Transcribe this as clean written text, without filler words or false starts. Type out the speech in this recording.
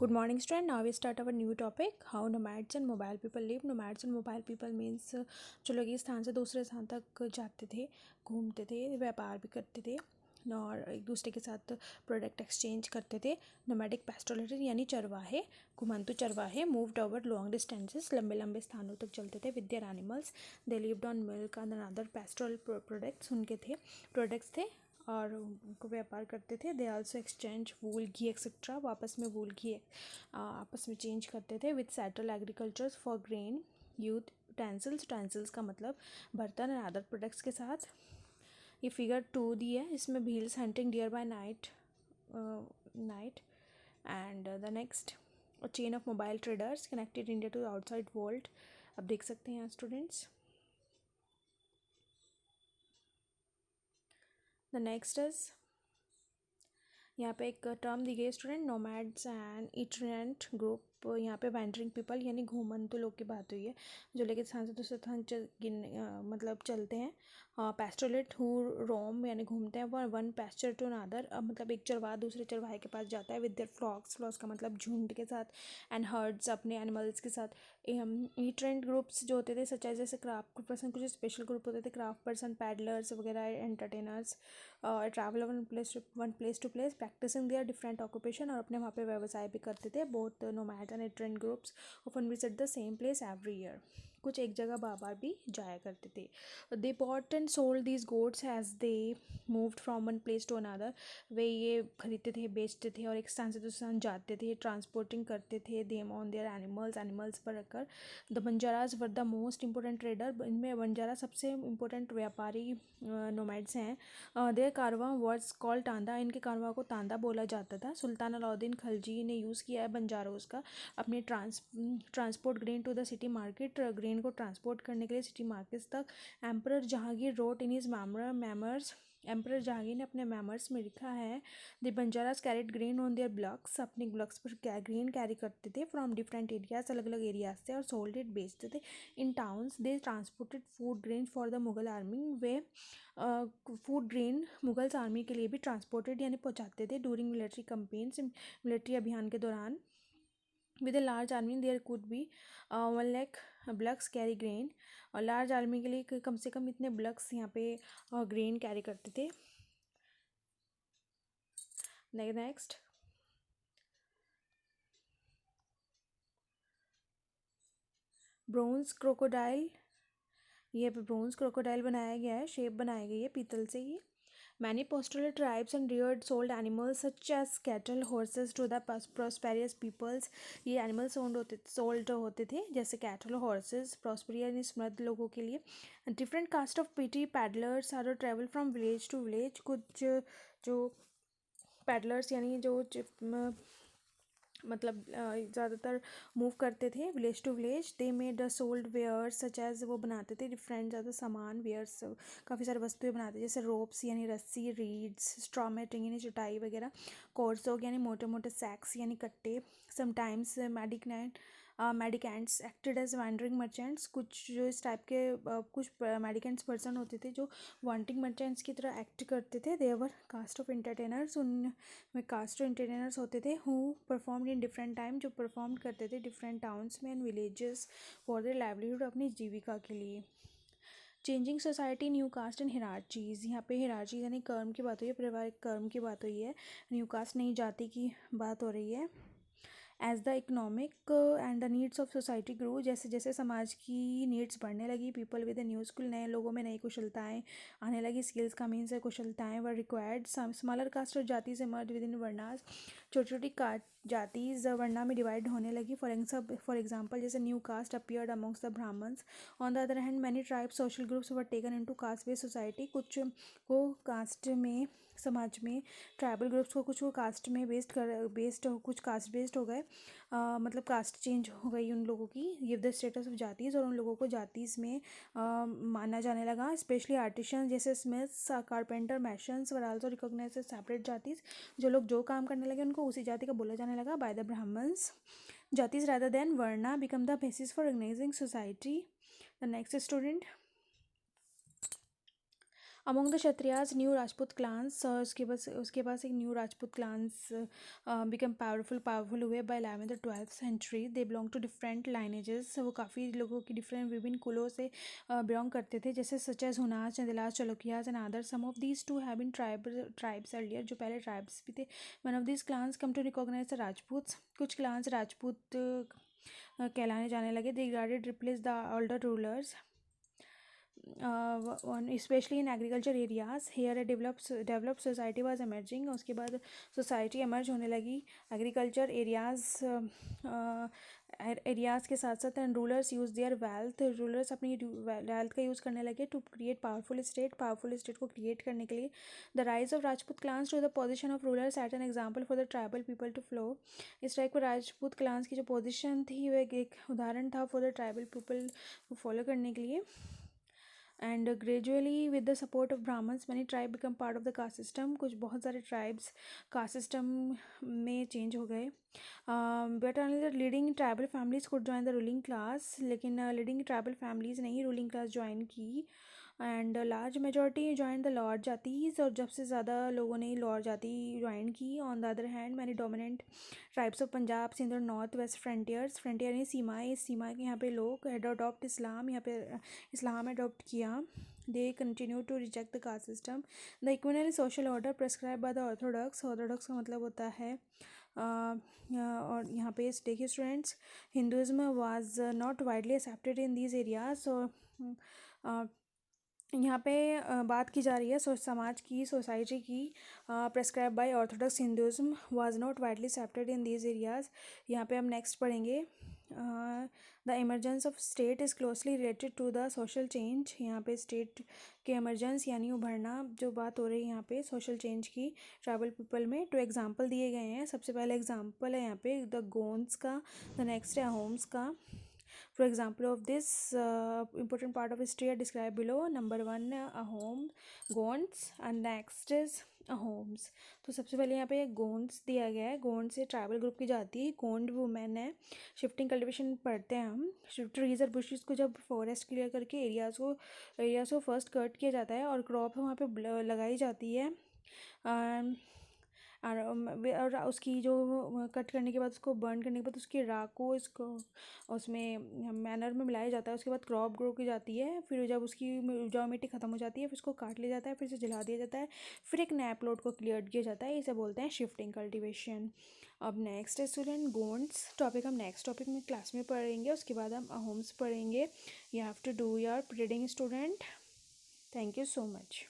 Good morning, student. Now we start our new topic. How nomads and mobile people live. Nomads and mobile people means जो लोग एक स्थान से दूसरे स्थान तक जाते थे, घूमते थे, व्यापार भी करते थे और एक दूसरे के साथ प्रोडक्ट एक्सचेंज करते थे. नोमैडिक पैस्टोरलिस्ट यानी चरवाहे, घुमंतु चरवाहे मूव्ड ओवर लॉन्ग डिस्टेंसेस, लंबे लंबे स्थानों तक चलते थे with their animals. They lived on milk and other pastoral products. उनके थे प्रोडक्ट्स थे और उनको व्यापार करते थे. They also exchange wool ghee etcetera. आपस में वूल घी आपस में चेंज करते थे. With settle agricultures for grain utensils. Utensils का मतलब बर्तन और अदर प्रोडक्ट्स के साथ. ये फिगर 2 दी है. इसमें wheels hunting deer by night and the next chain of mobile traders connected India to outside world. अब देख सकते हैं यहाँ स्टूडेंट्स. द नेक्स्ट इज यहाँ पे एक टर्म दी गई है स्टूडेंट, नोमैड्स एंड इटरेंट ग्रुप. यहाँ पे वैंडरिंग पीपल यानी घूमंतु लोग की बात हुई है जो लेके स्थान से दूसरे स्थान मतलब चलते हैं. पैस्टोरेट हु रोम यानी घूमते हैं. वन पैस्चर टू अनदर, मतलब एक चरवाहा दूसरे चरवाहे के पास जाता है. With their फ्लॉक्स. फ्लॉक्स का मतलब झुंड के साथ. एंड हर्ड्स अपने एनिमल्स के साथ. इटरेंट ग्रुप्स जो होते थे सच एज जैसे क्राफ्ट पर्सन, कुछ स्पेशल ग्रुप होते थे. क्राफ्ट पर्सन, पैडलर्स वगैरह, entertainers. Travel one place to place practising their different occupation. और अपने वहाँ पे व्यवसाय भी करते थे. Both nomad and itinerant groups often visit the same place every year. कुछ एक जगह बार बार भी जाया करते थे. They bought and sold these goods as they moved from one place to another. वे ये खरीदते थे, बेचते थे और एक स्थान से दूसरे स्थान जाते थे. ट्रांसपोर्टिंग करते थे देम ऑन देयर एनिमल्स पर रखकर. The Banjaras were the most important trader. इनमें बंजारा सबसे इम्पोर्टेंट व्यापारी नोमैड्स हैं. There Karwaan words call Tanda. इनके कारवां को तांदा बोला जाता था. सुल्तान अलाउद्दीन खलजी ने यूज़ किया है बंजारोज का अपने transport grain to the city market. Grain को ट्रांसपोर्ट करने के लिए सिटी मार्केट्स तक. Emperor Jahangir wrote in his memoirs. Emperor Jahangir ने अपने मैमर्स में लिखा है the Banjaras carried grain on their bullocks. अपने ब्लॉक्स पर ग्रेन कैरी करते थे फ्रॉम डिफरेंट एरियाज, अलग अलग एरियाज से, और सोल्ड इट बेचते थे. इन towns they transported food grain for the Mughal army. Way food grain Mughals army के लिए भी ट्रांसपोर्टेड यानी पहुंचाते थे. ड्यूरिंग मिलिट्री कंपेन्स, मिलिट्री अभियान के दौरान. With a large army there could be 1 lakh bullocks carry grain. और लार्ज आर्मी के लिए कम से कम इतने ब्लक्स यहाँ पे ग्रेन कैरी करते थे. Next bronze crocodile. ये ब्रोंज क्रोकोडाइल बनाया गया है, शेप बनाई गई है पीतल से ही. Many pastoral tribes and reared sold animals such as cattle, horses to the prosperous peoples. ये animals sold होते थे जैसे cattle, horses, prosperous समृद्ध लोगों के लिए. Different caste of petty paddlers are to travel from village to village. कुछ जो paddlers यानी जो मतलब ज़्यादातर मूव करते थे village to village. They made sold wares such as. वो बनाते थे डिफरेंट ज़्यादा सामान. वेयर्स काफ़ी सारी वस्तुएं बनाते थे जैसे रोप्स यानी रस्सी, रीड्स, स्ट्रॉ मैटिंग यानी चटाई वगैरह, कोर्सोग यानी मोटे मोटे सैक्स यानी कट्टे. Sometimes mendicants acted as wandering merchants. कुछ जो इस टाइप के कुछ मेडिकेंट्स पर्सन होते थे जो वॉन्टिंग मर्चेंट्स की तरह एक्ट करते थे. There were caste of entertainers. उनमें कास्ट ऑफ एंटरटेनर्स होते थे who performed in different time. जो परफॉर्म करते थे डिफरेंट टाउन्स में and villages for their livelihood, अपनी जीविका के लिए. Changing society, new caste and hierarchies. यहाँ पे हिरार्चीज़ यानी कर्म की बात हुई है, पारिवारिक कर्म की बात हुई है. न्यू कास्ट नई जाति की बात हो रही है. As the economic and the needs of society grow. जैसे जैसे समाज की नीड्स बढ़ने लगी, people with a new skill. नए लोगों में नई कुशलताएँ आने लगी. स्किल्स का मीन्स है कुशलताएँ. Were required. स्मॉलर कास्ट और जाति से मर्ज विद इन वर्नास. छोटी छोटी जातीज वर्णा में डिवाइड होने लगी. फॉर एग्जाम्पल जैसे new caste appeared amongst the Brahmins. On the other hand many tribes social groups were taken into caste based society. कुछ को कास्ट में, समाज में ट्राइबल ग्रुप्स को कुछ को कास्ट में कुछ कास्ट बेस्ड हो गए. मतलब कास्ट चेंज हो गई उन लोगों की. Give the status of jatis. और उन लोगों को जातीज में माना जाने लगा. स्पेशली आर्टिशन जैसे smiths, carpenter, masons were also recognised as separate jatis. जो लोग जो काम करने लगे उनको उसी जाति का बोला जाने लगा by the Brahmans. Jatis rather than varna become the basis for organising society. The next student, among the Kshatriyas new Rajput clans, उसके पास एक new Rajput clans become powerful हुए बाय 11th और 12th century. They belong to different lineages. वो काफ़ी लोगों की डिफरेंट विभिन्न कुलों से बिलोंग करते थे, जैसे such as Hunas, Chandelas, Chalukyas and other. Some of these too have been tribes earlier, जो पहले ट्राइब्स भी थे. One of these clans come to recognise the Rajputs. कुछ क्लान्स राजपूत कहलाने जाने लगे. They gradually replace the older rulers, especially in agriculture areas. Here a developed society was emerging. उसके बाद सोसाइटी एमर्ज होने लगी एग्रीकल्चर एरियाज़ के साथ साथ. And rulers use their wealth, rulers अपनी वेल्थ का यूज़ करने लगे टू क्रिएट पावरफुल स्टेट को क्रिएट करने के लिए. The rise of Rajput clans to the position of rulers at an example for the tribal people to flow. इस type पर राजपूत क्लान्स की जो पोजिशन थी वह एक उदाहरण था फॉर द ट्राइबल पीपल को फॉलो करने के लिए. And gradually with the support of Brahmans many tribe become part of the caste system. कुछ बहुत सारे ट्राइब्स कास्ट सिस्टम में चेंज हो गए. But only the leading tribal families could join the ruling class. लेकिन लीडिंग ट्राइबल फैमिलीज़ नहीं ruling class join की. And large majority join the lower jatis, और जब से ज़्यादा लोगों ने लॉर्ड जाति ज्वाइन की. On the other hand many dominant tribes of Punjab, Sindh और नॉर्थ वेस्ट फ्रंटियर यानी सीमाएँ, इस सीमा के यहाँ पे लोग हैड अडॉप्ट इस्लाम, यहाँ पे इस्लाम अडॉप्ट किया. They continue to reject the caste system. The इक्विनरी social order prescribed by the orthodox. Orthodox का मतलब होता है और यहाँ पे देखिए students, Hinduism was not widely accepted in these areas. और यहाँ पे बात की जा रही है समाज की, सोसाइटी की. Prescribe by orthodox Hinduism was not widely accepted in these areas. यहाँ पे हम नेक्स्ट पढ़ेंगे the emergence of state is closely related to the social change. यहाँ पे स्टेट के इमरजेंस यानी उभरना जो बात हो रही है यहाँ पे सोशल चेंज की ट्राइबल पीपल में. टू एग्जाम्पल दिए गए हैं. सबसे पहले एग्जाम्पल है यहाँ पे द गोंड्स का, द नेक्स्ट है होम्स का. For example of this important part of history are described below. Number 1 a home, Gonds, and next is a homes. तो सबसे पहले यहाँ पे गोंड्स दिया गया है. गोंड से ट्राइबल ग्रुप की जाती है. गोंड वुमेन है. शिफ्टिंग कल्टिवेशन पढ़ते हैं हम. ट्रीज और बुशेस को जब फॉरेस्ट क्लियर करके एरियाज को फर्स्ट कट किया जाता है और क्रॉप वहाँ पे लगाई जाती है. और उसकी जो कट करने के बाद उसको बर्न करने के बाद उसकी राख को इसको उसमें मैनर में मिलाया जाता है. उसके बाद क्रॉप ग्रो की जाती है. फिर जब उसकी उपजाऊ मिट्टी ख़त्म हो जाती है फिर उसको काट लिया जाता है, फिर से जला दिया जाता है, फिर एक नया प्लॉट को क्लियर किया जाता है. इसे बोलते हैं शिफ्टिंग कल्टिवेशन. अब नेक्स्ट है स्टूडेंट गोंड्स टॉपिक. हम नेक्स्ट टॉपिक में क्लास में पढ़ेंगे. उसके बाद हम होम्स पढ़ेंगे. You have to do your reading student. Thank you so much.